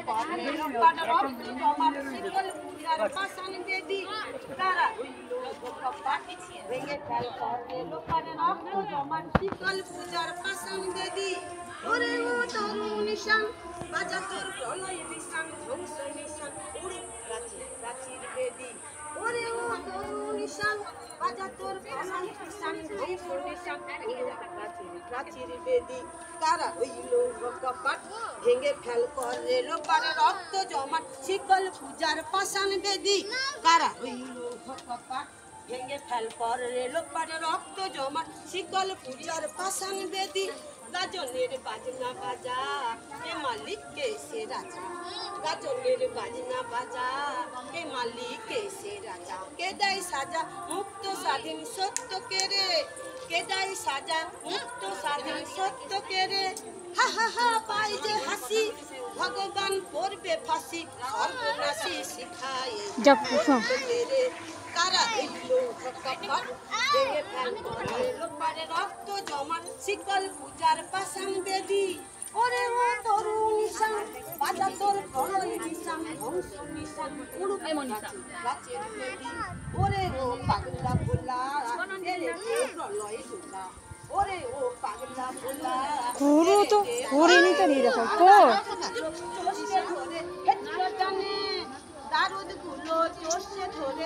করে লোপাট রক্ত জমাট শিকল পূজার পাষাণ বেদি কারা হইল কপাট ভেঙে ফেল করে লোপাট রক্ত জমাট শিকল পূজার পাষাণ বেদি ওরে ও তরুণ নিশান বাজা তোর প্রলয় নিশান ধ্বংস নিশান উড়ে প্রাচীর বেদি ওরে ও তরুণ নিশান বাজা তোর প্রলয় নিশান ধ্বংস নিশান প্রাচীর বেদি কারা হইল কপাট ভেঙে ফেল করে লোপাট রক্ত জমাট শিকল পূজার পাষাণ বেদি কারা হইল কপাট ভেঙে ফেল করে লোপাট রক্ত জমাট শিকল পূজার পাষাণ বেদি গাজনের বাজনা বাজা এ মালিক কে সে রাজা গাজনের বাজনা বাজা এ মালিক কে সে রাজা কে দেয় সাজা মুক্ত স্বাধীন সত্য কে রে কে দেয় সাজা মুক্ত স্বাধীন সত্য কে রে হা হা হা পাই যে হাসি ভগবান করবে ফাঁসি সর্বনাশী শিখায় রে কারা এলো কপাট ভেঙে ফেল করে লোপাট রক্ত জমাট শিকল পূজার পাষাণ বেদি ওরে ও তরুণ নিশান বাজা তোর প্রলয় নিশান ধ্বংস নিশান উড়বে প্রাচীর বেদি ওরে ও পাগলা ভোলা এরে প্রলয় দোলা ওরে ও পাগলা ভোলা গুরু তো হরিণী তো নিয়ে রাখো তো চষে ধরে হেঁচড় টানে দারুদ গুলো চষে ধরে